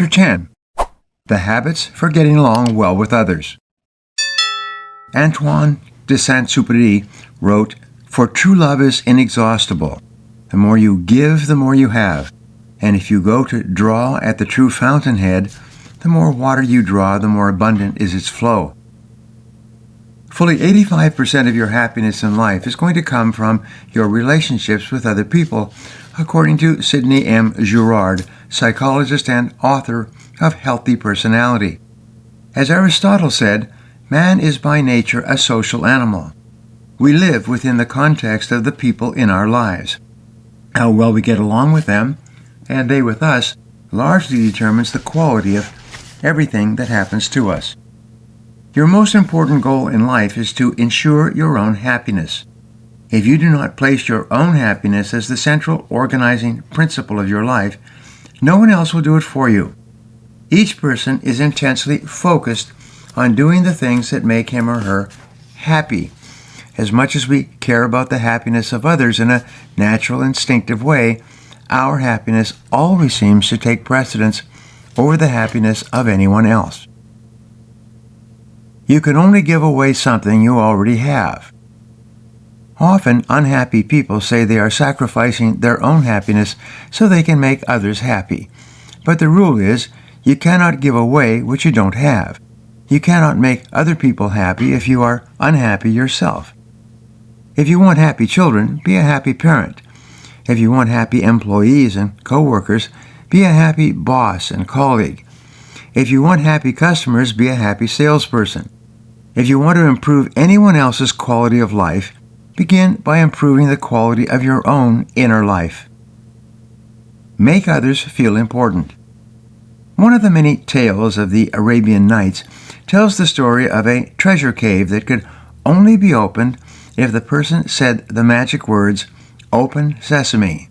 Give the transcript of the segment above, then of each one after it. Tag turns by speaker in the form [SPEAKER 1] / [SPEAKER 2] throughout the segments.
[SPEAKER 1] Chapter 10. The Habits for Getting Along Well with Others. Antoine de Saint-Exupéry wrote, "For true love is inexhaustible. The more you give, the more you have. And if you go to draw at the true fountainhead, the more water you draw, the more abundant is its flow." Fully 85% of your happiness in life is going to come from your relationships with other people, according to Sidney M. Girard, psychologist and author of Healthy Personality. As Aristotle said, man is by nature a social animal. We live within the context of the people in our lives. How well we get along with them, and they with us, largely determines the quality of everything that happens to us. Your most important goal in life is to ensure your own happiness. If you do not place your own happiness as the central organizing principle of your life, no one else will do it for you. Each person is intensely focused on doing the things that make him or her happy. As much as we care about the happiness of others in a natural, instinctive way, our happiness always seems to take precedence over the happiness of anyone else. You can only give away something you already have. Often, unhappy people say they are sacrificing their own happiness so they can make others happy. But the rule is, you cannot give away what you don't have. You cannot make other people happy if you are unhappy yourself. If you want happy children, be a happy parent. If you want happy employees and co-workers, be a happy boss and colleague. If you want happy customers, be a happy salesperson. If you want to improve anyone else's quality of life, begin by improving the quality of your own inner life. Make others feel important. One of the many tales of the Arabian Nights tells the story of a treasure cave that could only be opened if the person said the magic words, "Open Sesame."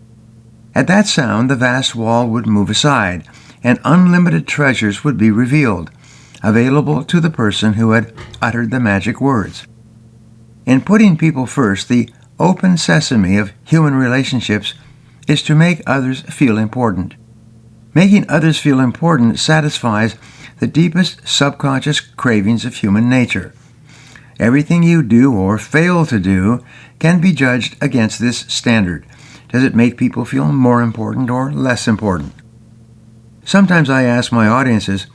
[SPEAKER 1] At that sound, the vast wall would move aside, and unlimited treasures would be revealed, available to the person who had uttered the magic words. In putting people first, the open sesame of human relationships is to make others feel important. Making others feel important satisfies the deepest subconscious cravings of human nature. Everything you do or fail to do can be judged against this standard. Does it make people feel more important or less important? Sometimes I ask my audiences,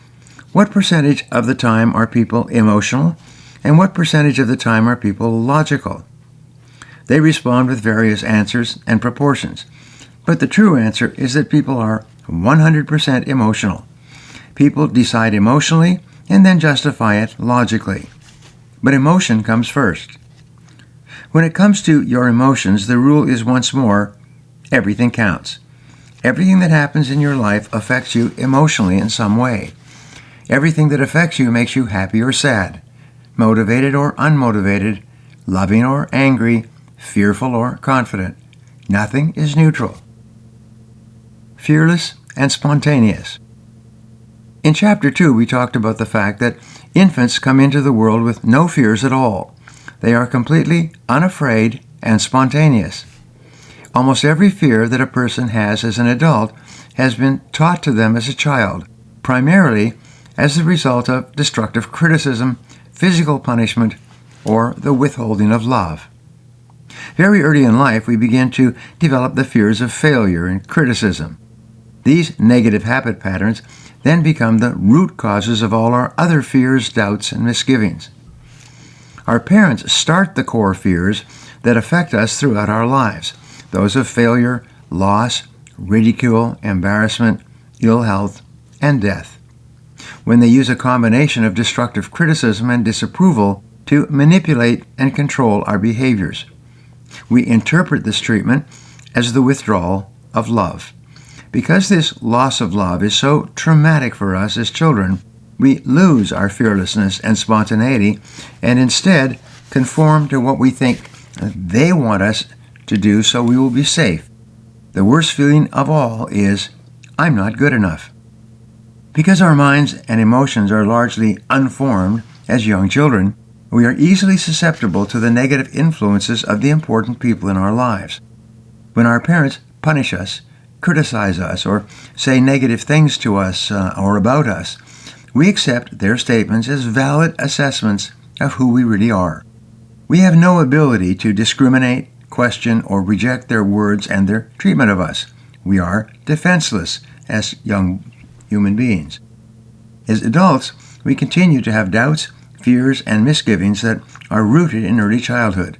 [SPEAKER 1] what percentage of the time are people emotional, and what percentage of the time are people logical? They respond with various answers and proportions, but the true answer is that people are 100% emotional. People decide emotionally and then justify it logically. But emotion comes first. When it comes to your emotions, the rule is once more, everything counts. Everything that happens in your life affects you emotionally in some way. Everything that affects you makes you happy or sad, motivated or unmotivated, loving or angry, fearful or confident. Nothing is neutral. Fearless and spontaneous. In Chapter 2, we talked about the fact that infants come into the world with no fears at all. They are completely unafraid and spontaneous. Almost every fear that a person has as an adult has been taught to them as a child, primarily as the result of destructive criticism, physical punishment, or the withholding of love. Very early in life, we begin to develop the fears of failure and criticism. These negative habit patterns then become the root causes of all our other fears, doubts, and misgivings. Our parents start the core fears that affect us throughout our lives, those of failure, loss, ridicule, embarrassment, ill health, and death. When they use a combination of destructive criticism and disapproval to manipulate and control our behaviors, we interpret this treatment as the withdrawal of love. Because this loss of love is so traumatic for us as children, we lose our fearlessness and spontaneity and instead conform to what we think they want us to do so we will be safe. The worst feeling of all is, I'm not good enough. Because our minds and emotions are largely unformed as young children, we are easily susceptible to the negative influences of the important people in our lives. When our parents punish us, criticize us or say negative things to us or about us, we accept their statements as valid assessments of who we really are. We have no ability to discriminate, question, or reject their words and their treatment of us. We are defenseless as young human beings. As adults, we continue to have doubts, fears, and misgivings that are rooted in early childhood.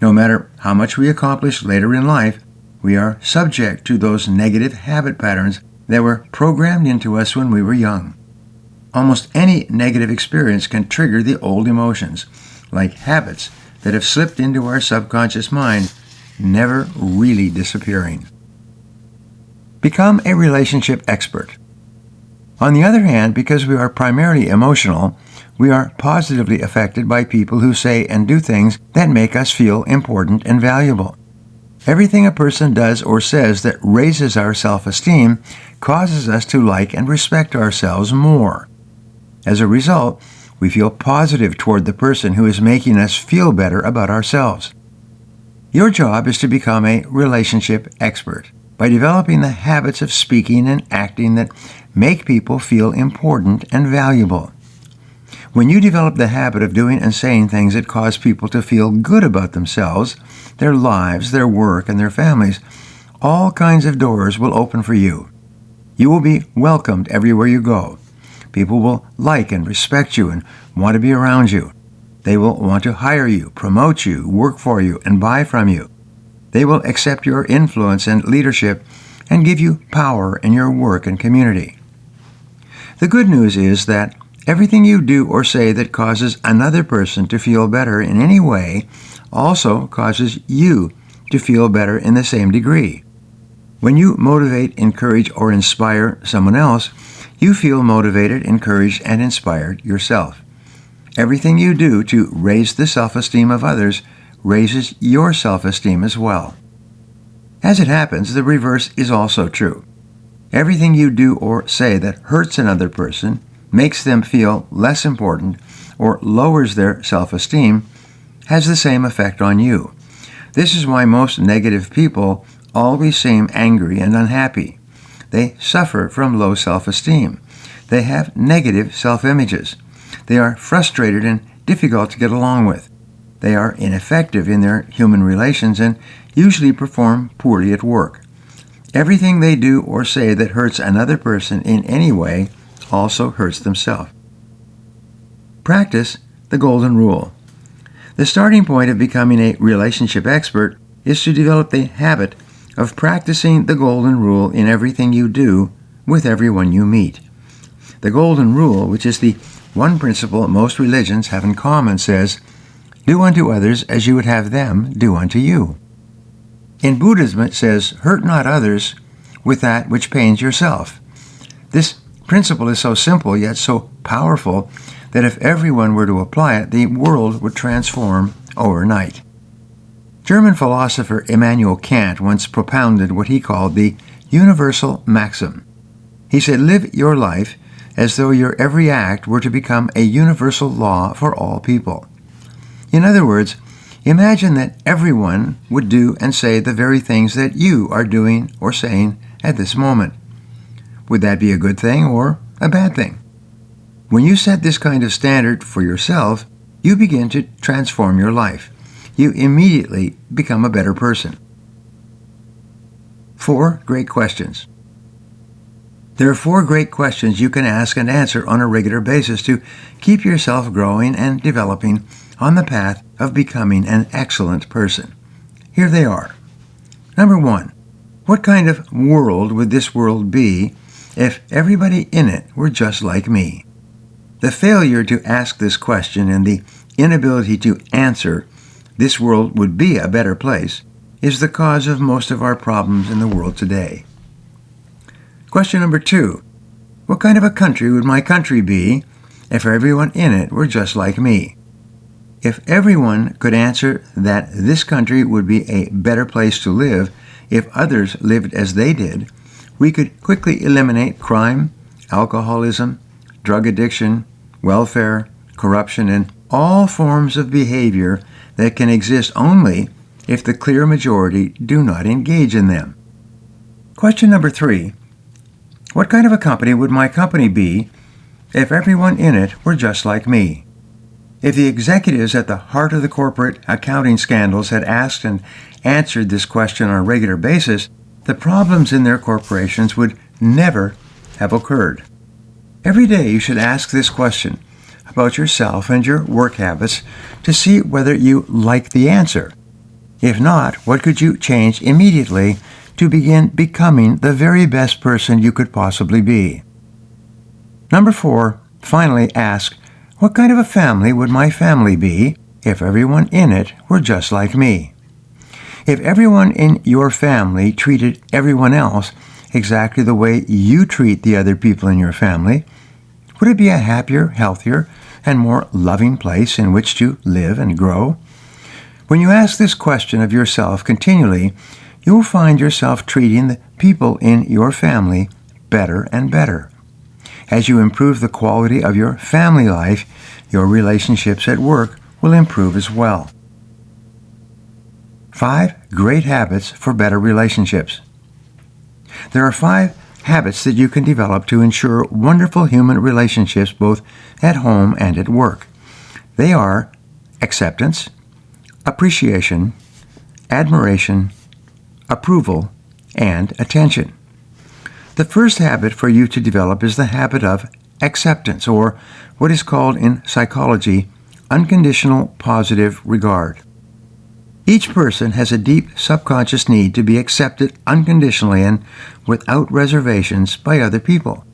[SPEAKER 1] No matter how much we accomplish later in life, we are subject to those negative habit patterns that were programmed into us when we were young. Almost any negative experience can trigger the old emotions, like habits that have slipped into our subconscious mind, never really disappearing. Become a relationship expert. On the other hand, because we are primarily emotional, we are positively affected by people who say and do things that make us feel important and valuable. Everything a person does or says that raises our self-esteem causes us to like and respect ourselves more. As a result, we feel positive toward the person who is making us feel better about ourselves. Your job is to become a relationship expert by developing the habits of speaking and acting that make people feel important and valuable. When you develop the habit of doing and saying things that cause people to feel good about themselves, their lives, their work, and their families, all kinds of doors will open for you. You will be welcomed everywhere you go. People will like and respect you and want to be around you. They will want to hire you, promote you, work for you, and buy from you. They will accept your influence and leadership and give you power in your work and community. The good news is that everything you do or say that causes another person to feel better in any way also causes you to feel better in the same degree. When you motivate, encourage, or inspire someone else, you feel motivated, encouraged, and inspired yourself. Everything you do to raise the self-esteem of others raises your self-esteem as well. As it happens, the reverse is also true. Everything you do or say that hurts another person, makes them feel less important, or lowers their self-esteem, has the same effect on you. This is why most negative people always seem angry and unhappy. They suffer from low self-esteem. They have negative self-images. They are frustrated and difficult to get along with. They are ineffective in their human relations and usually perform poorly at work. Everything they do or say that hurts another person in any way also hurts themselves. Practice the golden rule. The starting point of becoming a relationship expert is to develop the habit of practicing the golden rule in everything you do with everyone you meet. The golden rule, which is the one principle most religions have in common, says, "Do unto others as you would have them do unto you." In Buddhism, it says, "Hurt not others with that which pains yourself." This principle is so simple yet so powerful that if everyone were to apply it, the world would transform overnight. German philosopher Immanuel Kant once propounded what he called the universal maxim. He said, "Live your life as though your every act were to become a universal law for all people." In other words, imagine that everyone would do and say the very things that you are doing or saying at this moment. Would that be a good thing or a bad thing? When you set this kind of standard for yourself, you begin to transform your life. You immediately become a better person. 4 great questions. There are 4 great questions you can ask and answer on a regular basis to keep yourself growing and developing on the path of becoming an excellent person. Here they are. Number 1, what kind of world would this world be if everybody in it were just like me? The failure to ask this question and the inability to answer, "This world would be a better place," is the cause of most of our problems in the world today. Question number 2, what kind of a country would my country be if everyone in it were just like me? If everyone could answer that this country would be a better place to live if others lived as they did, we could quickly eliminate crime, alcoholism, drug addiction, welfare, corruption, and all forms of behavior that can exist only if the clear majority do not engage in them. Question number 3. What kind of a company would my company be if everyone in it were just like me? If the executives at the heart of the corporate accounting scandals had asked and answered this question on a regular basis, the problems in their corporations would never have occurred. Every day you should ask this question about yourself and your work habits to see whether you like the answer. If not, what could you change immediately to begin becoming the very best person you could possibly be? Number 4, finally ask, what kind of a family would my family be if everyone in it were just like me? If everyone in your family treated everyone else exactly the way you treat the other people in your family, would it be a happier, healthier, and more loving place in which to live and grow? When you ask this question of yourself continually, you will find yourself treating the people in your family better and better. As you improve the quality of your family life, your relationships at work will improve as well. 5 great habits for better relationships. There are 5 habits that you can develop to ensure wonderful human relationships both at home and at work. They are acceptance, appreciation, admiration, approval, and attention. The first habit for you to develop is the habit of acceptance, or what is called in psychology, unconditional positive regard. Each person has a deep subconscious need to be accepted unconditionally and without reservations by other people.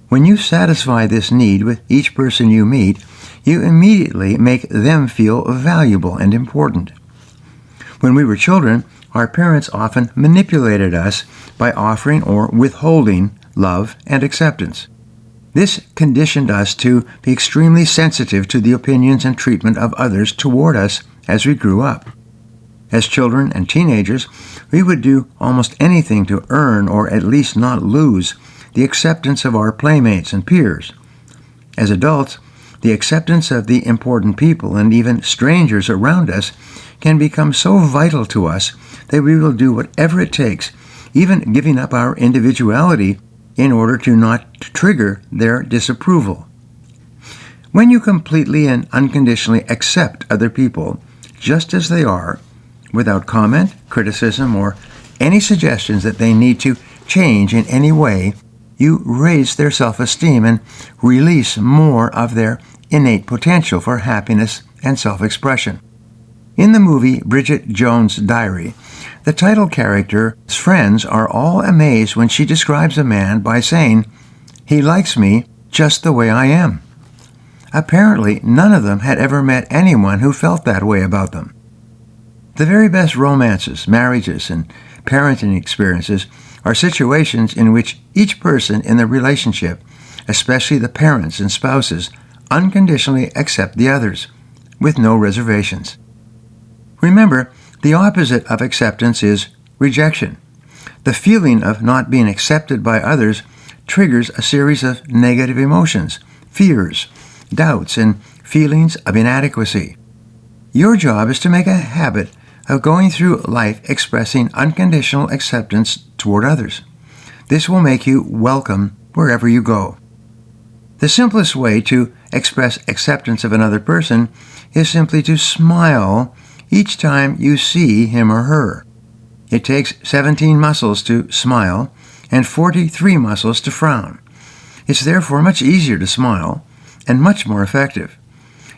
[SPEAKER 1] When you satisfy this need with each person you meet, you immediately make them feel valuable and important. When we were children, our parents often manipulated us by offering or withholding love and acceptance. This conditioned us to be extremely sensitive to the opinions and treatment of others toward us as we grew up. As children and teenagers, we would do almost anything to earn or at least not lose the acceptance of our playmates and peers. As adults, the acceptance of the important people and even strangers around us can become so vital to us that we will do whatever it takes, even giving up our individuality in order to not trigger their disapproval. When you completely and unconditionally accept other people just as they are, without comment, criticism, or any suggestions that they need to change in any way, you raise their self-esteem and release more of their innate potential for happiness and self-expression. In the movie Bridget Jones' Diary, the title character's friends are all amazed when she describes a man by saying, "He likes me just the way I am." Apparently, none of them had ever met anyone who felt that way about them. The very best romances, marriages, and parenting experiences are situations in which each person in the relationship, especially the parents and spouses, unconditionally accept the others, with no reservations. Remember, the opposite of acceptance is rejection. The feeling of not being accepted by others triggers a series of negative emotions, fears, doubts, and feelings of inadequacy. Your job is to make a habit of going through life expressing unconditional acceptance toward others. This will make you welcome wherever you go. The simplest way to express acceptance of another person is simply to smile each time you see him or her. It takes 17 muscles to smile and 43 muscles to frown. It's therefore much easier to smile and much more effective.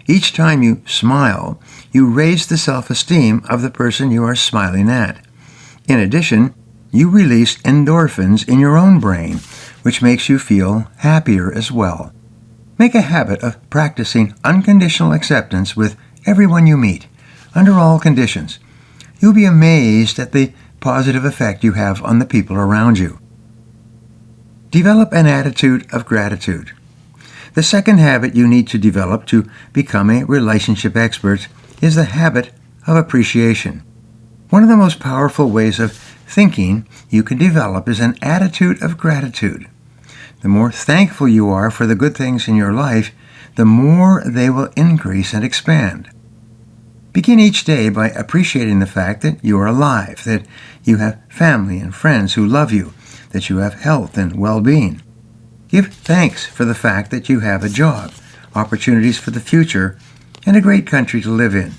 [SPEAKER 1] Each time you smile, you raise the self-esteem of the person you are smiling at. In addition, you release endorphins in your own brain, which makes you feel happier as well. Make a habit of practicing unconditional acceptance with everyone you meet, under all conditions. You'll be amazed at the positive effect you have on the people around you. Develop an attitude of gratitude. The second habit you need to develop to become a relationship expert is the habit of appreciation. One of the most powerful ways of thinking you can develop is an attitude of gratitude. The more thankful you are for the good things in your life, the more they will increase and expand. Begin each day by appreciating the fact that you are alive, that you have family and friends who love you, that you have health and well-being. Give thanks for the fact that you have a job, opportunities for the future, and a great country to live in.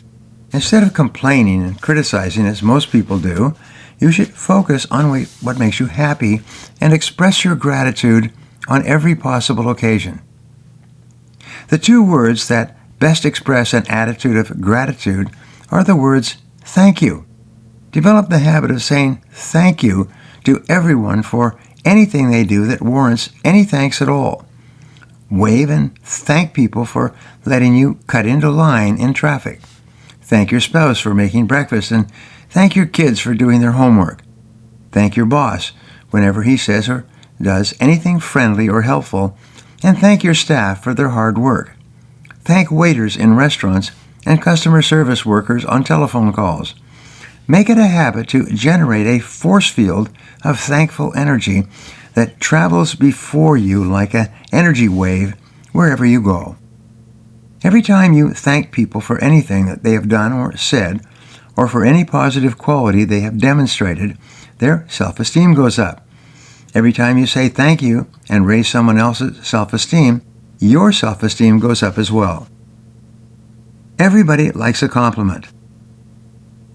[SPEAKER 1] Instead of complaining and criticizing as most people do, you should focus on what makes you happy and express your gratitude on every possible occasion. The two words that best express an attitude of gratitude are the words thank you. Develop the habit of saying thank you to everyone for anything they do that warrants any thanks at all. Wave and thank people for letting you cut into line in traffic. Thank your spouse for making breakfast, and thank your kids for doing their homework. Thank your boss whenever he says or does anything friendly or helpful, and thank your staff for their hard work. Thank waiters in restaurants and customer service workers on telephone calls. Make it a habit to generate a force field of thankful energy that travels before you like an energy wave wherever you go. Every time you thank people for anything that they have done or said, or for any positive quality they have demonstrated, their self-esteem goes up. Every time you say thank you and raise someone else's self-esteem, your self-esteem goes up as well. Everybody likes a compliment.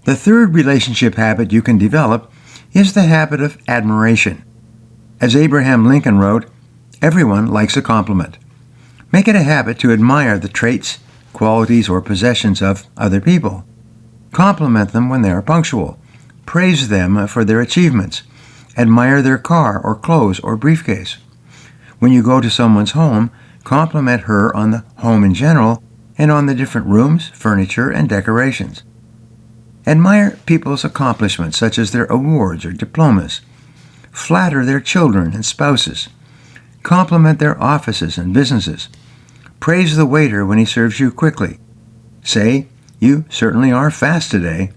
[SPEAKER 1] The third relationship habit you can develop is the habit of admiration. As Abraham Lincoln wrote, everyone likes a compliment. Make it a habit to admire the traits, qualities, or possessions of other people. Compliment them when they are punctual. Praise them for their achievements. Admire their car or clothes or briefcase. When you go to someone's home, compliment her on the home in general and on the different rooms, furniture, and decorations. Admire people's accomplishments, such as their awards or diplomas. Flatter their children and spouses. Compliment their offices and businesses. Praise the waiter when he serves you quickly. Say, "You certainly are fast today."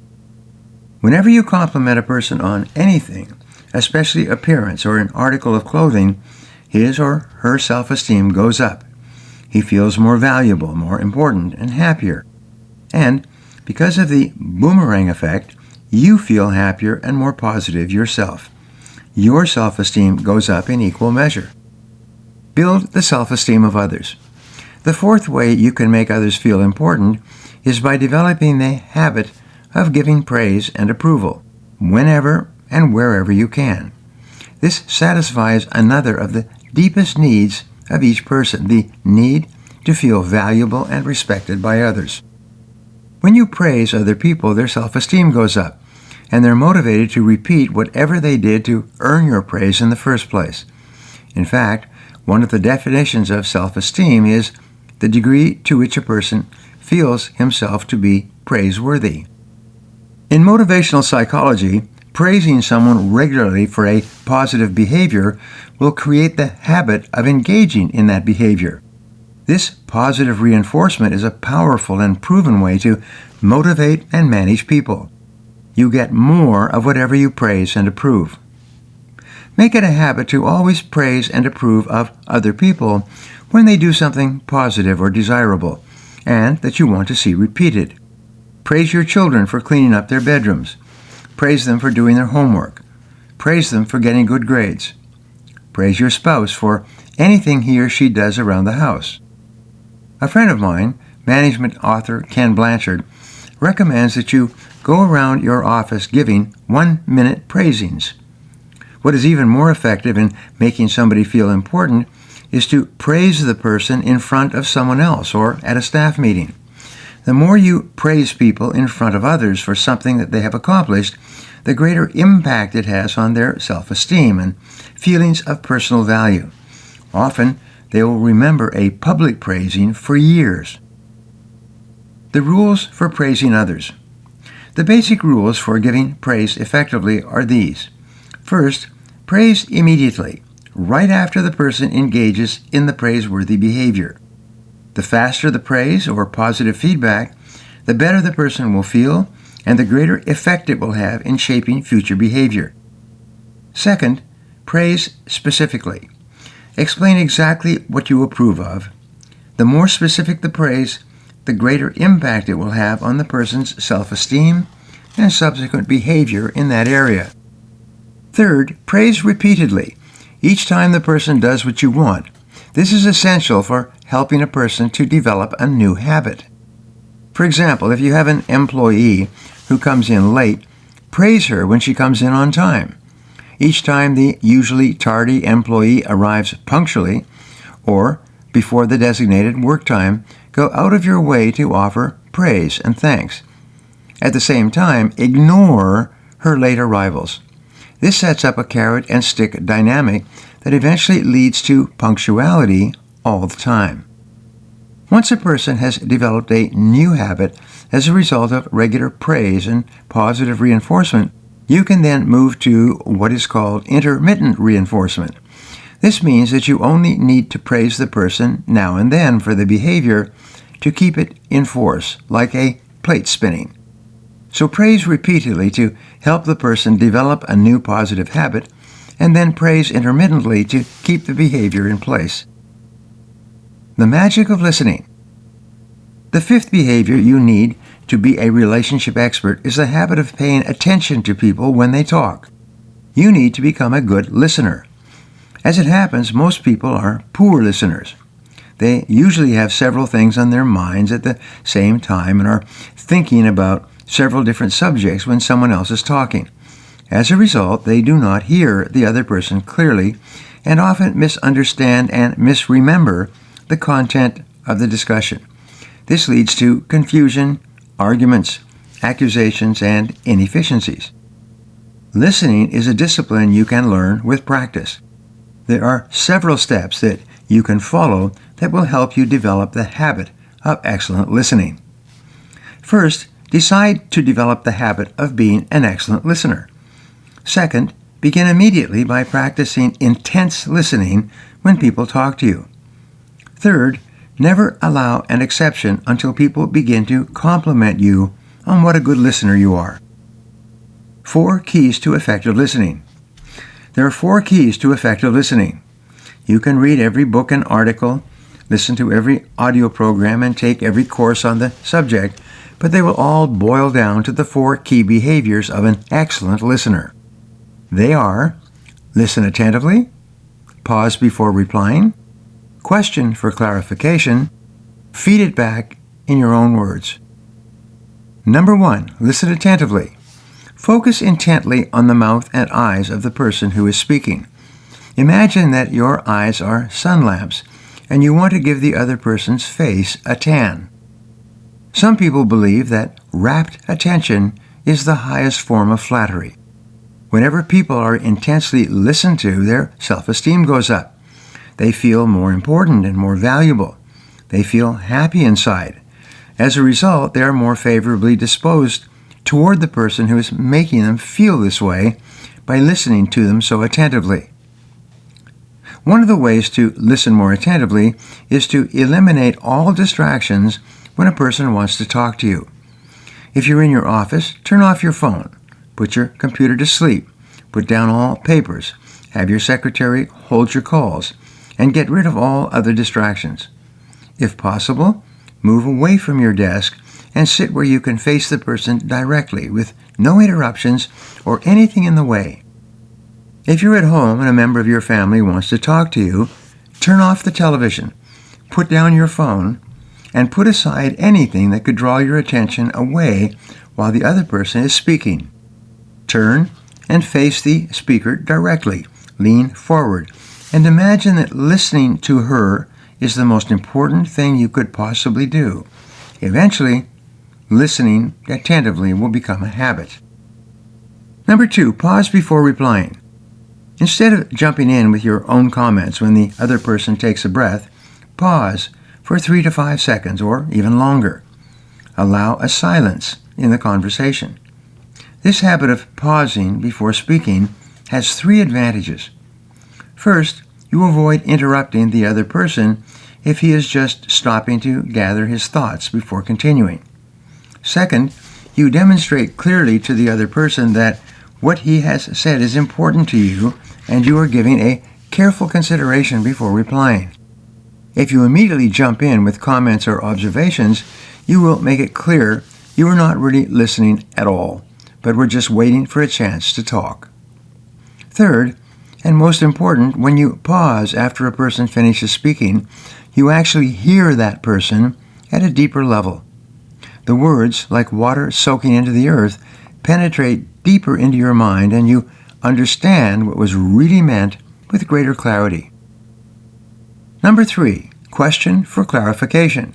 [SPEAKER 1] Whenever you compliment a person on anything, especially appearance or an article of clothing, his or her self-esteem goes up. He feels more valuable, more important, and happier. And because of the boomerang effect, you feel happier and more positive yourself. Your self-esteem goes up in equal measure. Build the self-esteem of others. The fourth way you can make others feel important is by developing the habit of giving praise and approval, whenever and wherever you can. This satisfies another of the deepest needs of each person, the need to feel valuable and respected by others. When you praise other people, their self-esteem goes up, and they're motivated to repeat whatever they did to earn your praise in the first place. In fact, one of the definitions of self-esteem is the degree to which a person feels himself to be praiseworthy. In motivational psychology, praising someone regularly for a positive behavior will create the habit of engaging in that behavior. This positive reinforcement is a powerful and proven way to motivate and manage people. You get more of whatever you praise and approve. Make it a habit to always praise and approve of other people when they do something positive or desirable, and that you want to see repeated. Praise your children for cleaning up their bedrooms. Praise them for doing their homework. Praise them for getting good grades. Praise your spouse for anything he or she does around the house. A friend of mine, management author Ken Blanchard, recommends that you go around your office giving 1-minute praisings. What is even more effective in making somebody feel important is to praise the person in front of someone else or at a staff meeting. The more you praise people in front of others for something that they have accomplished, the greater impact it has on their self-esteem and feelings of personal value. Often, they will remember a public praising for years. The rules for praising others. The basic rules for giving praise effectively are these. First, praise immediately, right after the person engages in the praiseworthy behavior. The faster the praise or positive feedback, the better the person will feel and the greater effect it will have in shaping future behavior. Second, praise specifically. Explain exactly what you approve of. The more specific the praise, the greater impact it will have on the person's self-esteem and subsequent behavior in that area. Third, praise repeatedly, each time the person does what you want. This is essential for helping a person to develop a new habit. For example, if you have an employee who comes in late, praise her when she comes in on time. Each time the usually tardy employee arrives punctually or before the designated work time, go out of your way to offer praise and thanks. At the same time, ignore her late arrivals. This sets up a carrot and stick dynamic that eventually leads to punctuality all the time. Once a person has developed a new habit as a result of regular praise and positive reinforcement, you can then move to what is called intermittent reinforcement. This means that you only need to praise the person now and then for the behavior to keep it in force, like a plate spinning. So praise repeatedly to help the person develop a new positive habit, and then praise intermittently to keep the behavior in place. The magic of listening. The fifth behavior you need to be a relationship expert is the habit of paying attention to people when they talk. You need to become a good listener. As it happens, most people are poor listeners. They usually have several things on their minds at the same time and are thinking about several different subjects when someone else is talking. As a result, they do not hear the other person clearly and often misunderstand and misremember the content of the discussion. This leads to confusion, arguments, accusations, and inefficiencies. Listening is a discipline you can learn with practice. There are several steps that you can follow that will help you develop the habit of excellent listening. First, decide to develop the habit of being an excellent listener. Second, begin immediately by practicing intense listening when people talk to you. Third, never allow an exception until people begin to compliment you on what a good listener you are. 4 keys to effective listening. There are 4 keys to effective listening. You can read every book and article, listen to every audio program, and take every course on the subject, but they will all boil down to the 4 key behaviors of an excellent listener. They are: listen attentively, pause before replying, question for clarification, feed it back in your own words. Number 1, listen attentively. Focus intently on the mouth and eyes of the person who is speaking. Imagine that your eyes are sun lamps and you want to give the other person's face a tan. Some people believe that rapt attention is the highest form of flattery. Whenever people are intensely listened to, their self-esteem goes up. They feel more important and more valuable. They feel happy inside. As a result, they are more favorably disposed toward the person who is making them feel this way by listening to them so attentively. One of the ways to listen more attentively is to eliminate all distractions when a person wants to talk to you. If you're in your office, turn off your phone. Put your computer to sleep. Put down all papers. Have your secretary hold your calls. And get rid of all other distractions. If possible, move away from your desk and sit where you can face the person directly with no interruptions or anything in the way. If you're at home and a member of your family wants to talk to you, turn off the television, put down your phone, and put aside anything that could draw your attention away while the other person is speaking. Turn and face the speaker directly. Lean forward and imagine that listening to her is the most important thing you could possibly do. Eventually, listening attentively will become a habit. Number 2, pause before replying. Instead of jumping in with your own comments when the other person takes a breath, pause for 3 to 5 seconds or even longer. Allow a silence in the conversation. This habit of pausing before speaking has 3 advantages. First, you avoid interrupting the other person if he is just stopping to gather his thoughts before continuing. Second, you demonstrate clearly to the other person that what he has said is important to you and you are giving a careful consideration before replying. If you immediately jump in with comments or observations, you will make it clear you are not really listening at all, but were just waiting for a chance to talk. Third, and most important, when you pause after a person finishes speaking, you actually hear that person at a deeper level. The words, like water soaking into the earth, penetrate deeper into your mind, and you understand what was really meant with greater clarity. Number 3, question for clarification.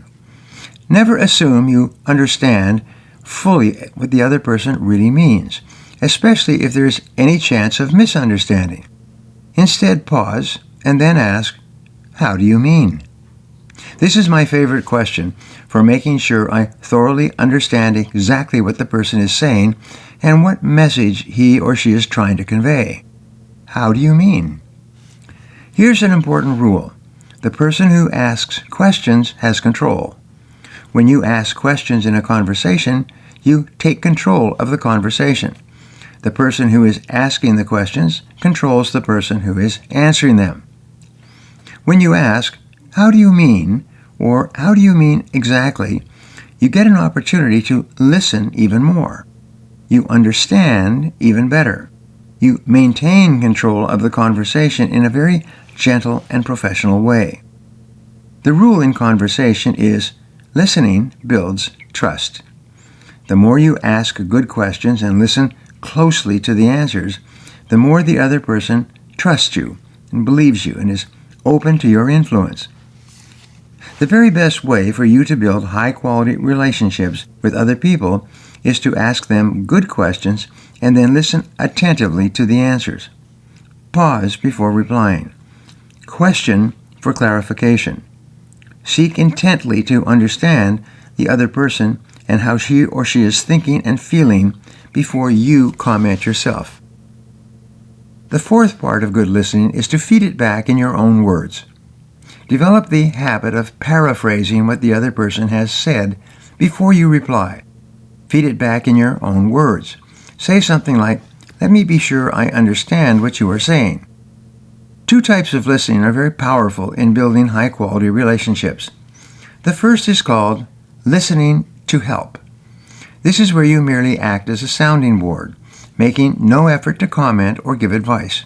[SPEAKER 1] Never assume you understand fully what the other person really means, especially if there is any chance of misunderstanding. Instead, pause and then ask, "How do you mean?" This is my favorite question for making sure I thoroughly understand exactly what the person is saying and what message he or she is trying to convey. How do you mean? Here's an important rule. The person who asks questions has control. When you ask questions in a conversation, you take control of the conversation. The person who is asking the questions controls the person who is answering them. When you ask, "How do you mean?" or "How do you mean exactly?" you get an opportunity to listen even more. You understand even better. You maintain control of the conversation in a very gentle and professional way. The rule in conversation is listening builds trust. The more you ask good questions and listen closely to the answers, the more the other person trusts you and believes you and is open to your influence. The very best way for you to build high-quality relationships with other people is to ask them good questions and then listen attentively to the answers. Pause before replying. Question for clarification. Seek intently to understand the other person and how he or she is thinking and feeling before you comment yourself. The fourth part of good listening is to feed it back in your own words. Develop the habit of paraphrasing what the other person has said before you reply. Feed it back in your own words. Say something like, "Let me be sure I understand what you are saying." Two types of listening are very powerful in building high-quality relationships. The first is called listening to help. This is where you merely act as a sounding board, making no effort to comment or give advice.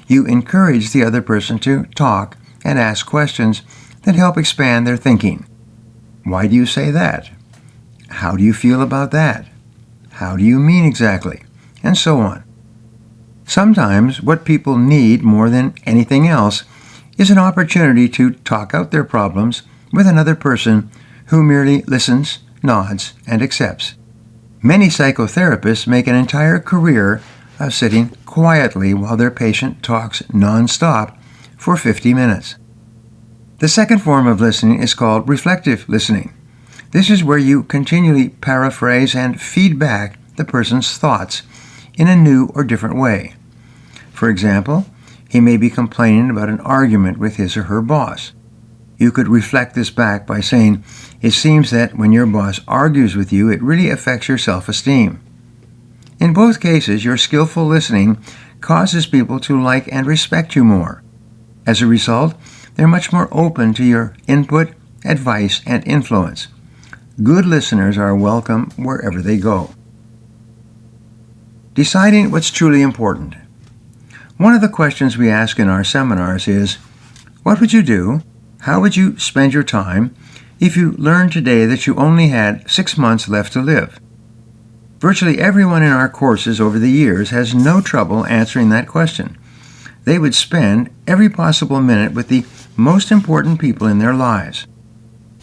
[SPEAKER 1] You encourage the other person to talk and ask questions that help expand their thinking. Why do you say that? How do you feel about that? How do you mean exactly? And so on. Sometimes what people need more than anything else is an opportunity to talk out their problems with another person who merely listens, nods, and accepts. Many psychotherapists make an entire career of sitting quietly while their patient talks nonstop for 50 minutes. The second form of listening is called reflective listening. This is where you continually paraphrase and feed back the person's thoughts in a new or different way. For example, he may be complaining about an argument with his or her boss. You could reflect this back by saying, "It seems that when your boss argues with you, it really affects your self-esteem." In both cases, your skillful listening causes people to like and respect you more. As a result, they're much more open to your input, advice, and influence. Good listeners are welcome wherever they go. Deciding what's truly important. One of the questions we ask in our seminars is, what would you do? How would you spend your time if you learned today that you only had 6 months left to live? Virtually everyone in our courses over the years has no trouble answering that question. They would spend every possible minute with the most important people in their lives.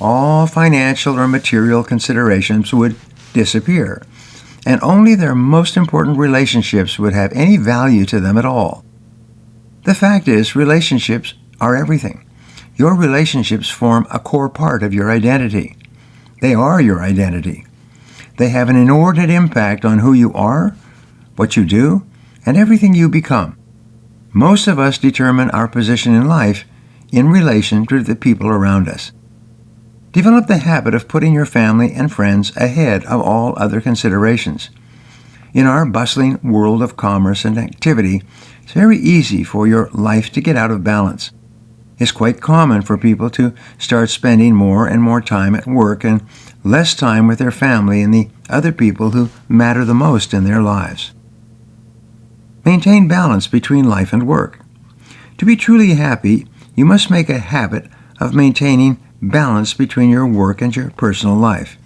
[SPEAKER 1] All financial or material considerations would disappear, and only their most important relationships would have any value to them at all. The fact is, relationships are everything. Your relationships form a core part of your identity. They are your identity. They have an inordinate impact on who you are, what you do, and everything you become. Most of us determine our position in life in relation to the people around us. Develop the habit of putting your family and friends ahead of all other considerations. In our bustling world of commerce and activity, it's very easy for your life to get out of balance. It's quite common for people to start spending more and more time at work and less time with their family and the other people who matter the most in their lives. Maintain balance between life and work. To be truly happy, you must make a habit of maintaining balance between your work and your personal life.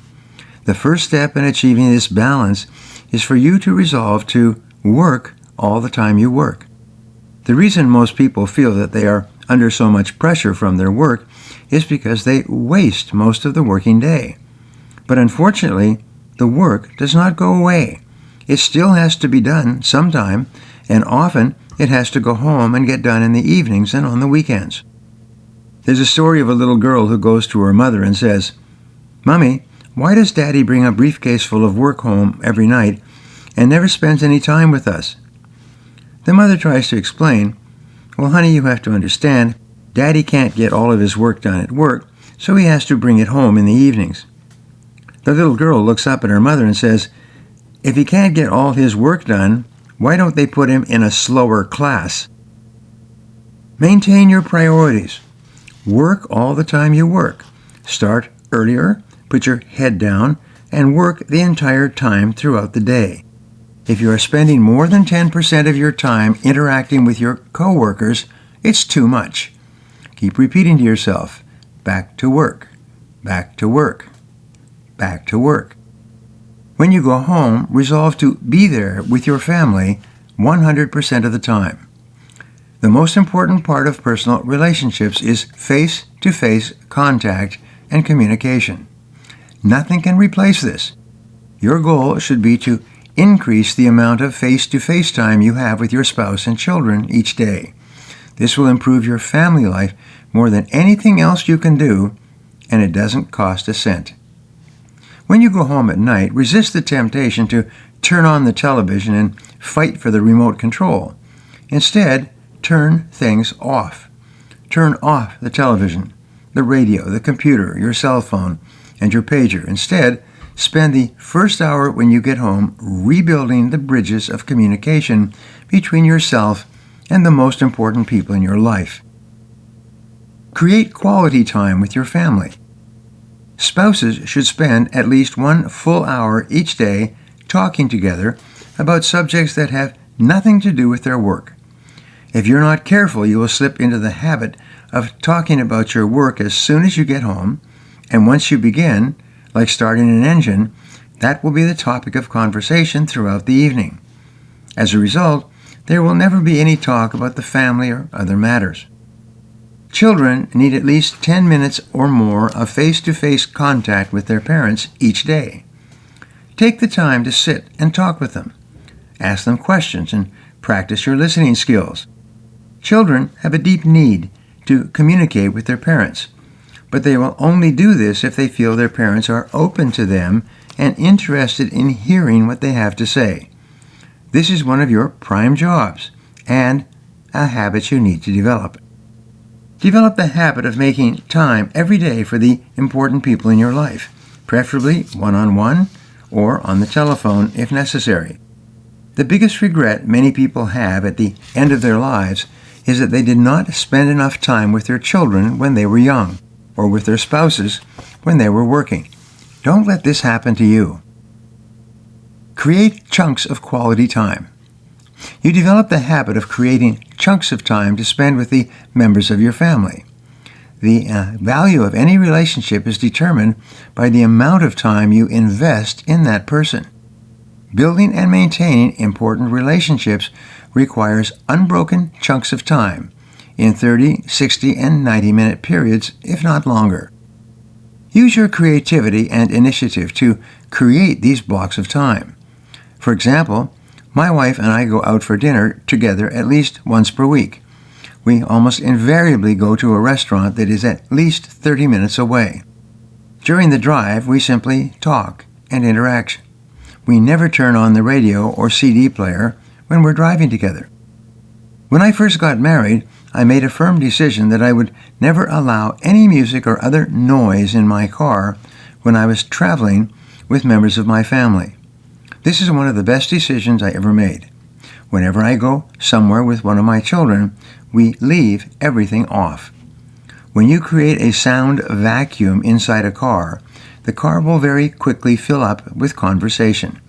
[SPEAKER 1] The first step in achieving this balance is for you to resolve to work all the time you work. The reason most people feel that they are under so much pressure from their work is because they waste most of the working day. But unfortunately, the work does not go away. It still has to be done sometime, and often it has to go home and get done in the evenings and on the weekends. There's a story of a little girl who goes to her mother and says, "Mommy, why does Daddy bring a briefcase full of work home every night and never spends any time with us?" The mother tries to explain, "Well, honey, you have to understand, Daddy can't get all of his work done at work, so he has to bring it home in the evenings." The little girl looks up at her mother and says, "If he can't get all his work done, why don't they put him in a slower class?" Maintain your priorities. Work all the time you work. Start earlier, put your head down, and work the entire time throughout the day. If you are spending more than 10% of your time interacting with your coworkers, it's too much. Keep repeating to yourself, back to work, back to work, back to work. When you go home, resolve to be there with your family 100% of the time. The most important part of personal relationships is face-to-face contact and communication. Nothing can replace this. Your goal should be to increase the amount of face-to-face time you have with your spouse and children each day. This will improve your family life more than anything else you can do, and it doesn't cost a cent. When you go home at night, resist the temptation to turn on the television and fight for the remote control. Instead, turn things off. Turn off the television, the radio, the computer, your cell phone, and your pager. Instead, spend the first hour when you get home rebuilding the bridges of communication between yourself and the most important people in your life. Create quality time with your family. Spouses should spend at least 1 full hour each day talking together about subjects that have nothing to do with their work. If you're not careful, you will slip into the habit of talking about your work as soon as you get home, and once you begin, like starting an engine, that will be the topic of conversation throughout the evening. As a result, there will never be any talk about the family or other matters. Children need at least 10 minutes or more of face-to-face contact with their parents each day. Take the time to sit and talk with them. Ask them questions and practice your listening skills. Children have a deep need to communicate with their parents, but they will only do this if they feel their parents are open to them and interested in hearing what they have to say. This is one of your prime jobs and a habit you need to develop. Develop the habit of making time every day for the important people in your life, preferably one-on-one or on the telephone if necessary. The biggest regret many people have at the end of their lives is that they did not spend enough time with their children when they were young, or with their spouses when they were working. Don't let this happen to you. Create chunks of quality time. You develop the habit of creating chunks of time to spend with the members of your family. The value of any relationship is determined by the amount of time you invest in that person. Building and maintaining important relationships requires unbroken chunks of time in 30, 60, and 90-minute periods, if not longer. Use your creativity and initiative to create these blocks of time. For example, my wife and I go out for dinner together at least once per week. We almost invariably go to a restaurant that is at least 30 minutes away. During the drive, we simply talk and interact. We never turn on the radio or CD player when we're driving together. When I first got married, I made a firm decision that I would never allow any music or other noise in my car when I was traveling with members of my family. This is one of the best decisions I ever made. Whenever I go somewhere with one of my children, we leave everything off. When you create a sound vacuum inside a car, the car will very quickly fill up with conversation.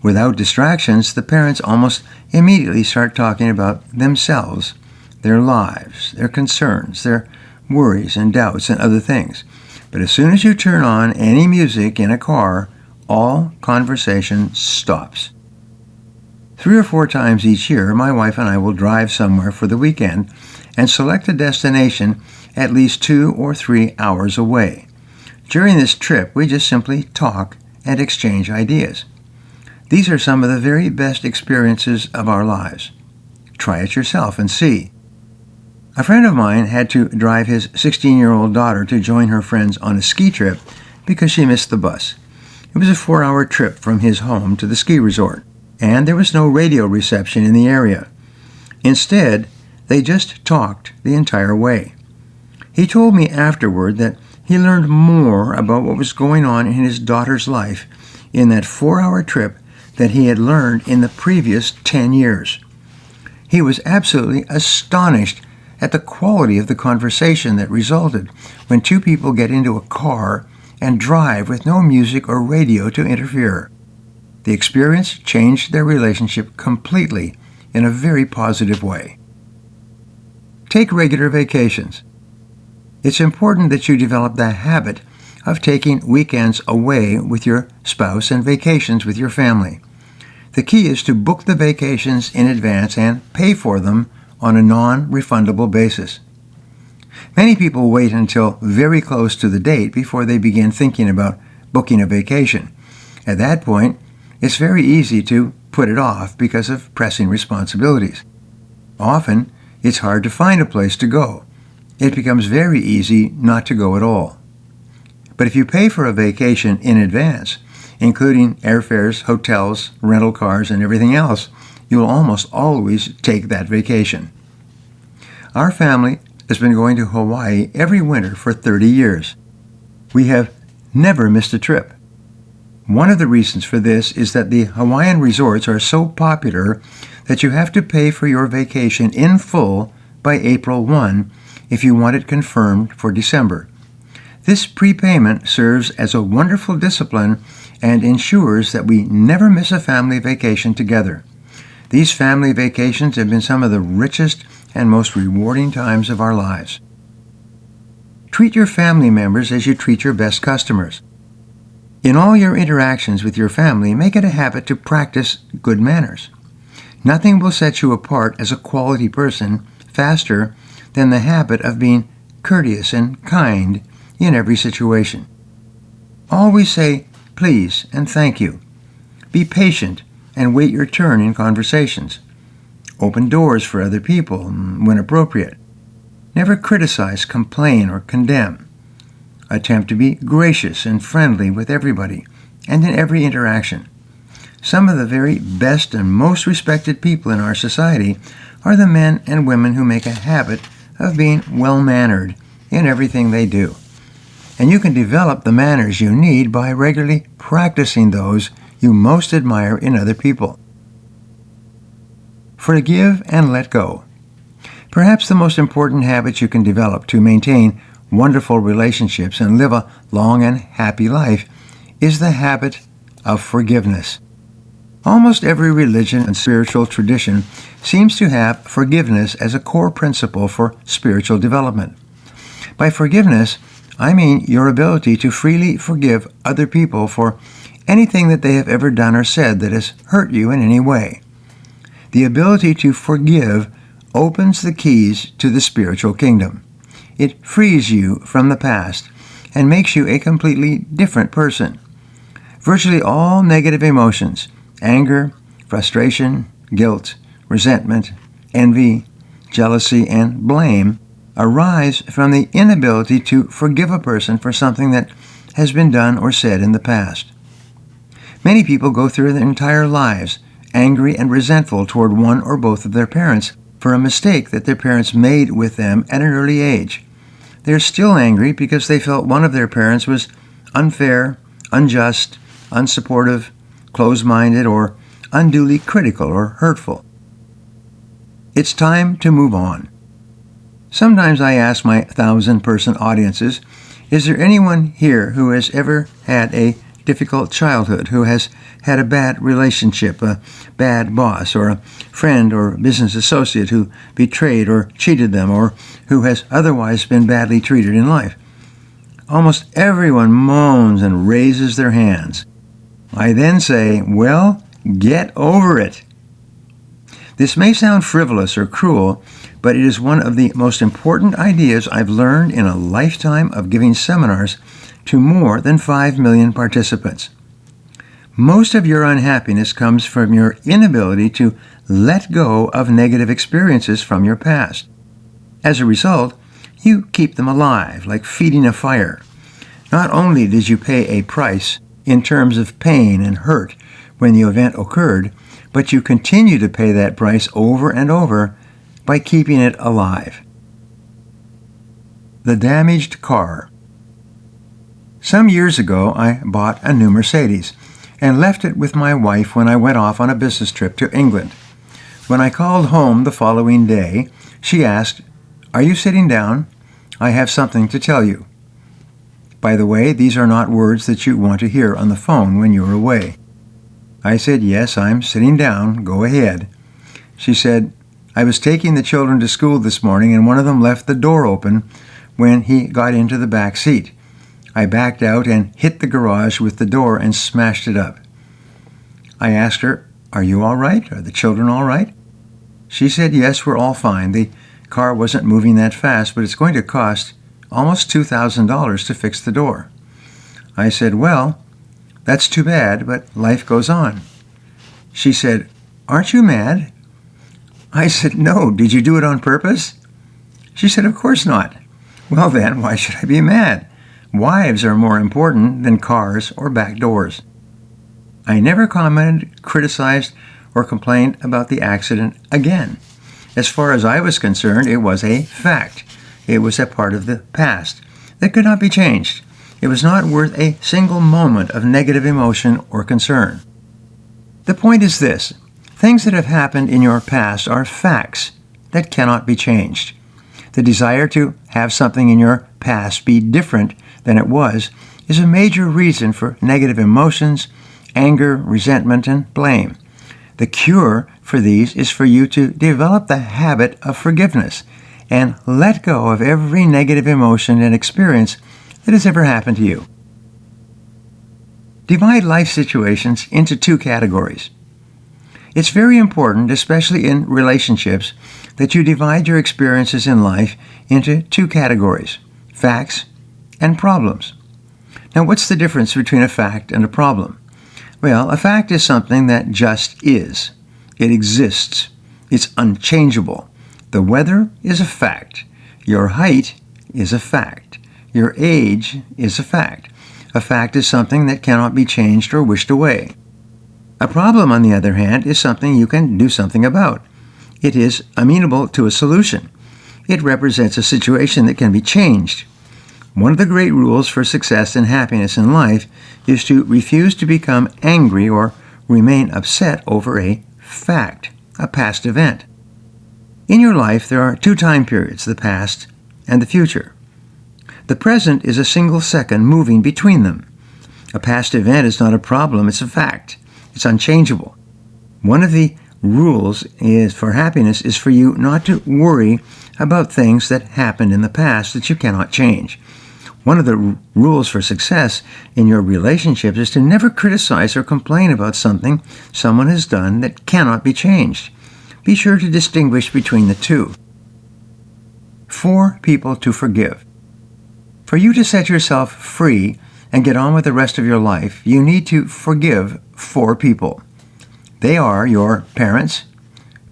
[SPEAKER 1] Without distractions, the parents almost immediately start talking about themselves, their lives, their concerns, their worries and doubts and other things. But as soon as you turn on any music in a car, all conversation stops. 3 or 4 times each year, my wife and I will drive somewhere for the weekend and select a destination at least 2 or 3 hours away. During this trip, we just simply talk and exchange ideas. These are some of the very best experiences of our lives. Try it yourself and see. A friend of mine had to drive his 16-year-old daughter to join her friends on a ski trip because she missed the bus. It was a 4-hour trip from his home to the ski resort, and there was no radio reception in the area. Instead, they just talked the entire way. He told me afterward that he learned more about what was going on in his daughter's life in that 4-hour trip than he had learned in the previous 10 years. He was absolutely astonished at the quality of the conversation that resulted when 2 people get into a car and drive with no music or radio to interfere. The experience changed their relationship completely in a very positive way. Take regular vacations. It's important that you develop the habit of taking weekends away with your spouse and vacations with your family. The key is to book the vacations in advance and pay for them on a non-refundable basis. Many people wait until very close to the date before they begin thinking about booking a vacation. At that point, it's very easy to put it off because of pressing responsibilities. Often, it's hard to find a place to go. It becomes very easy not to go at all. But if you pay for a vacation in advance, including airfares, hotels, rental cars, and everything else, you'll almost always take that vacation. Our family has been going to Hawaii every winter for 30 years. We have never missed a trip. One of the reasons for this is that the Hawaiian resorts are so popular that you have to pay for your vacation in full by April 1 if you want it confirmed for December. This prepayment serves as a wonderful discipline and ensures that we never miss a family vacation together. These family vacations have been some of the richest and most rewarding times of our lives. Treat your family members as you treat your best customers. In all your interactions with your family, make it a habit to practice good manners. Nothing will set you apart as a quality person faster than the habit of being courteous and kind in every situation. Always say please and thank you. Be patient and wait your turn in conversations. Open doors for other people when appropriate. Never criticize, complain, or condemn. Attempt to be gracious and friendly with everybody and in every interaction. Some of the very best and most respected people in our society are the men and women who make a habit of being well-mannered in everything they do. And you can develop the manners you need by regularly practicing those you most admire in other people. Forgive and let go. Perhaps the most important habit you can develop to maintain wonderful relationships and live a long and happy life is the habit of forgiveness. Almost every religion and spiritual tradition seems to have forgiveness as a core principle for spiritual development. By forgiveness, I mean your ability to freely forgive other people for anything that they have ever done or said that has hurt you in any way. The ability to forgive opens the keys to the spiritual kingdom. It frees you from the past and makes you a completely different person. Virtually all negative emotions, anger, frustration, guilt, resentment, envy, jealousy, and blame arise from the inability to forgive a person for something that has been done or said in the past. Many people go through their entire lives angry and resentful toward one or both of their parents for a mistake that their parents made with them at an early age. They are still angry because they felt one of their parents was unfair, unjust, unsupportive, closed-minded, or unduly critical or hurtful. It's time to move on. Sometimes I ask my 1,000-person audiences, is there anyone here who has ever had a difficult childhood, who has had a bad relationship, a bad boss, or a friend or business associate who betrayed or cheated them, or who has otherwise been badly treated in life. Almost everyone moans and raises their hands. I then say, well, get over it. This may sound frivolous or cruel, but it is one of the most important ideas I've learned in a lifetime of giving seminars to more than 5 million participants. Most of your unhappiness comes from your inability to let go of negative experiences from your past. As a result, you keep them alive, like feeding a fire. Not only did you pay a price in terms of pain and hurt when the event occurred, but you continue to pay that price over and over by keeping it alive. The damaged car. Some years ago, I bought a new Mercedes and left it with my wife when I went off on a business trip to England. When I called home the following day, she asked, "Are you sitting down? I have something to tell you." By the way, these are not words that you want to hear on the phone when you're away. I said, "Yes, I'm sitting down. Go ahead." She said, "I was taking the children to school this morning and one of them left the door open when he got into the back seat. I backed out and hit the garage with the door and smashed it up." I asked her, "Are you all right? Are the children all right?" She said, "Yes, we're all fine. The car wasn't moving that fast, but it's going to cost almost $2,000 to fix the door." I said, "Well, that's too bad, but life goes on." She said, "Aren't you mad?" I said, "No, did you do it on purpose?" She said, "Of course not." "Well then, why should I be mad? Wives are more important than cars or back doors." I never commented, criticized, or complained about the accident again. As far as I was concerned, it was a fact. It was a part of the past that could not be changed. It was not worth a single moment of negative emotion or concern. The point is this: things that have happened in your past are facts that cannot be changed. The desire to have something in your past be different than it was is a major reason for negative emotions, anger, resentment, and blame. The cure for these is for you to develop the habit of forgiveness and let go of every negative emotion and experience that has ever happened to you. Divide life situations into two categories. It's very important, especially in relationships, that you divide your experiences in life into two categories: facts and problems. Now, what's the difference between a fact and a problem? Well, a fact is something that just is. It exists. It's unchangeable. The weather is a fact. Your height is a fact. Your age is a fact. A fact is something that cannot be changed or wished away. A problem, on the other hand, is something you can do something about. It is amenable to a solution. It represents a situation that can be changed. One of the great rules for success and happiness in life is to refuse to become angry or remain upset over a fact, a past event. In your life, there are two time periods, the past and the future. The present is a single second moving between them. A past event is not a problem, it's a fact. It's unchangeable. One of the rules for happiness is for you not to worry about things that happened in the past that you cannot change. One of the rules for success in your relationships is to never criticize or complain about something someone has done that cannot be changed. Be sure to distinguish between the two. 4 people to forgive. For you to set yourself free and get on with the rest of your life, you need to forgive 4 people. They are your parents,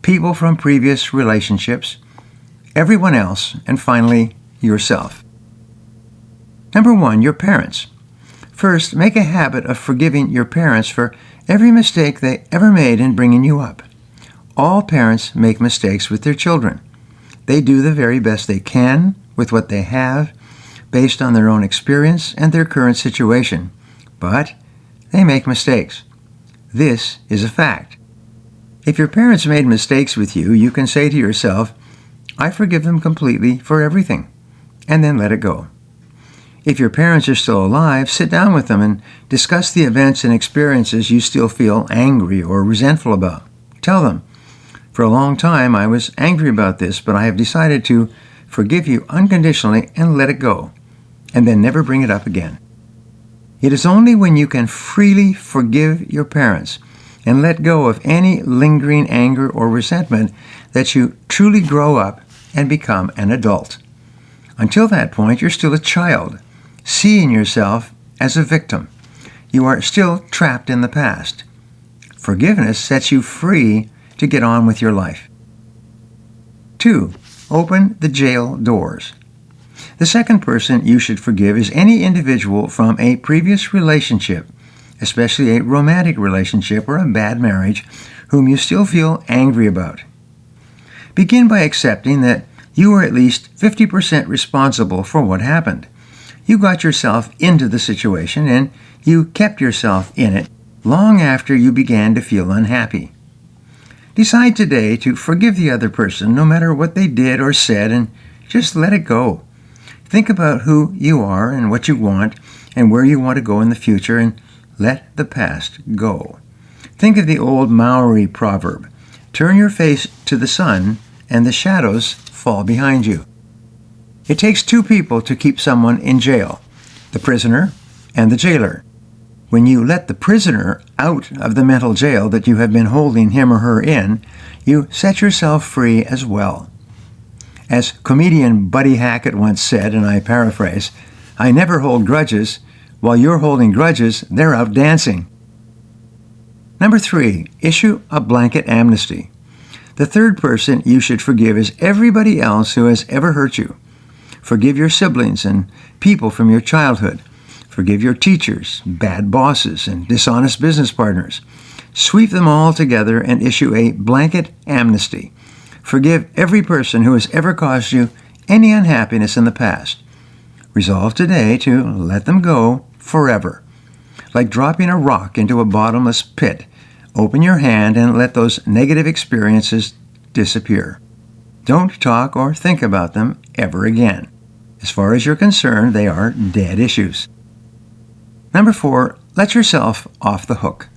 [SPEAKER 1] people from previous relationships, everyone else, and finally, yourself. Number 1, your parents. First, make a habit of forgiving your parents for every mistake they ever made in bringing you up. All parents make mistakes with their children. They do the very best they can with what they have, based on their own experience and their current situation. But they make mistakes. This is a fact. If your parents made mistakes with you, you can say to yourself, "I forgive them completely for everything," and then let it go. If your parents are still alive, sit down with them and discuss the events and experiences you still feel angry or resentful about. Tell them, "For a long time I was angry about this, but I have decided to forgive you unconditionally and let it go," and then never bring it up again. It is only when you can freely forgive your parents and let go of any lingering anger or resentment that you truly grow up and become an adult. Until that point, you're still a child, seeing yourself as a victim. You are still trapped in the past. Forgiveness sets you free to get on with your life. 2. Open the jail doors. The second person you should forgive is any individual from a previous relationship, especially a romantic relationship or a bad marriage, whom you still feel angry about. Begin by accepting that you are at least 50% responsible for what happened. You got yourself into the situation and you kept yourself in it long after you began to feel unhappy. Decide today to forgive the other person no matter what they did or said, and just let it go. Think about who you are and what you want and where you want to go in the future, and let the past go. Think of the old Maori proverb, "Turn your face to the sun and the shadows fall behind you." It takes two people to keep someone in jail, the prisoner and the jailer. When you let the prisoner out of the mental jail that you have been holding him or her in, you set yourself free as well. As comedian Buddy Hackett once said, and I paraphrase, "I never hold grudges. While you're holding grudges, they're out dancing." Number 3, issue a blanket amnesty. The third person you should forgive is everybody else who has ever hurt you. Forgive your siblings and people from your childhood. Forgive your teachers, bad bosses, and dishonest business partners. Sweep them all together and issue a blanket amnesty. Forgive every person who has ever caused you any unhappiness in the past. Resolve today to let them go forever. Like dropping a rock into a bottomless pit, open your hand and let those negative experiences disappear. Don't talk or think about them ever again. As far as you're concerned, they are dead issues. Number 4, let yourself off the hook.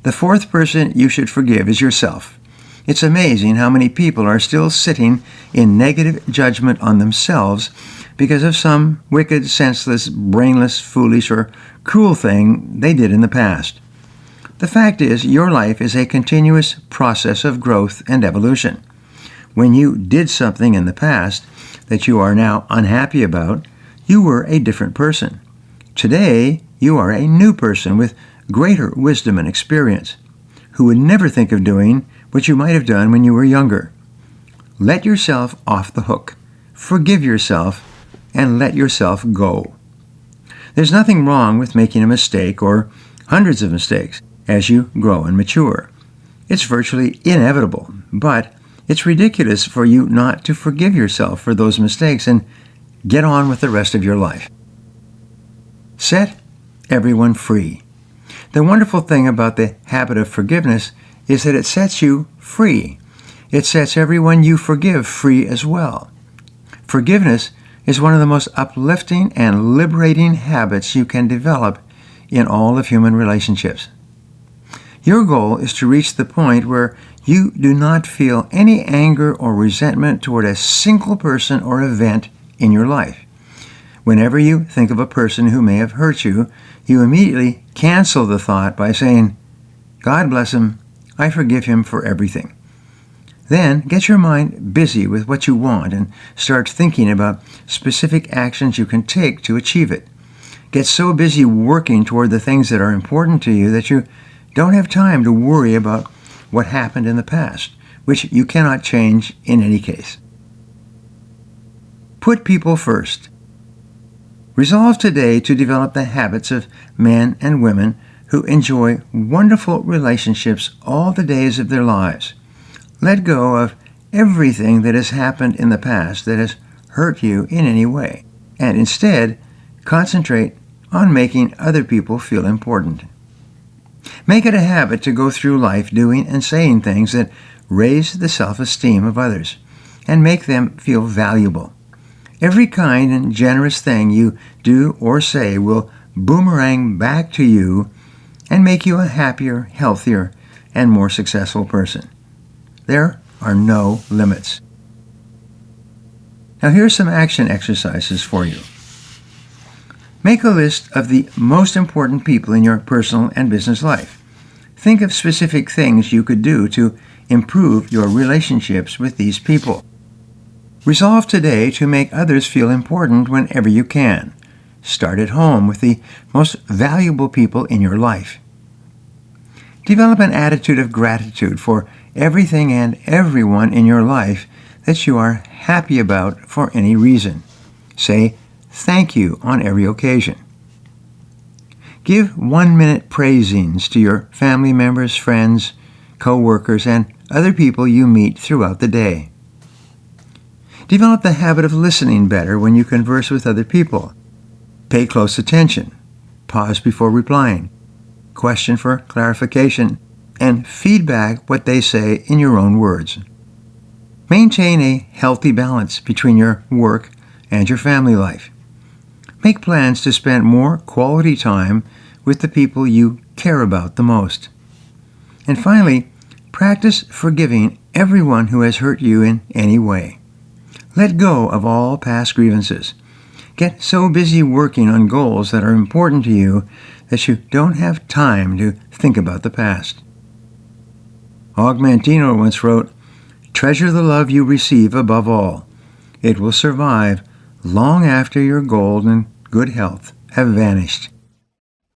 [SPEAKER 1] The fourth person you should forgive is yourself. It's amazing how many people are still sitting in negative judgment on themselves because of some wicked, senseless, brainless, foolish, or cruel thing they did in the past. The fact is, your life is a continuous process of growth and evolution. When you did something in the past that you are now unhappy about, you were a different person. Today, you are a new person with greater wisdom and experience, who would never think of doing what you might have done when you were younger. Let yourself off the hook. Forgive yourself and let yourself go. There's nothing wrong with making a mistake or hundreds of mistakes as you grow and mature. It's virtually inevitable, but it's ridiculous for you not to forgive yourself for those mistakes and get on with the rest of your life. Set everyone free. The wonderful thing about the habit of forgiveness is that it sets you free. It sets everyone you forgive free as well. Forgiveness is one of the most uplifting and liberating habits you can develop in all of human relationships. Your goal is to reach the point where you do not feel any anger or resentment toward a single person or event in your life. Whenever you think of a person who may have hurt you, you immediately cancel the thought by saying, "God bless him, I forgive him for everything." Then get your mind busy with what you want and start thinking about specific actions you can take to achieve it. Get so busy working toward the things that are important to you that you don't have time to worry about what happened in the past, which you cannot change in any case. Put people first. Resolve today to develop the habits of men and women who enjoy wonderful relationships all the days of their lives. Let go of everything that has happened in the past that has hurt you in any way, and instead concentrate on making other people feel important. Make it a habit to go through life doing and saying things that raise the self-esteem of others and make them feel valuable. Every kind and generous thing you do or say will boomerang back to you and make you a happier, healthier, and more successful person. There are no limits. Now here's some action exercises for you. Make a list of the most important people in your personal and business life. Think of specific things you could do to improve your relationships with these people. Resolve today to make others feel important whenever you can. Start at home with the most valuable people in your life. Develop an attitude of gratitude for everything and everyone in your life that you are happy about for any reason. Say thank you on every occasion. Give 1-minute praisings to your family members, friends, co-workers, and other people you meet throughout the day. Develop the habit of listening better when you converse with other people. Pay close attention. Pause before replying. Question for clarification, and feedback what they say in your own words. Maintain a healthy balance between your work and your family life. Make plans to spend more quality time with the people you care about the most. And finally, practice forgiving everyone who has hurt you in any way. Let go of all past grievances. Get so busy working on goals that are important to you that you don't have time to think about the past. Augmentino once wrote, "Treasure the love you receive above all. It will survive long after your gold and good health have vanished."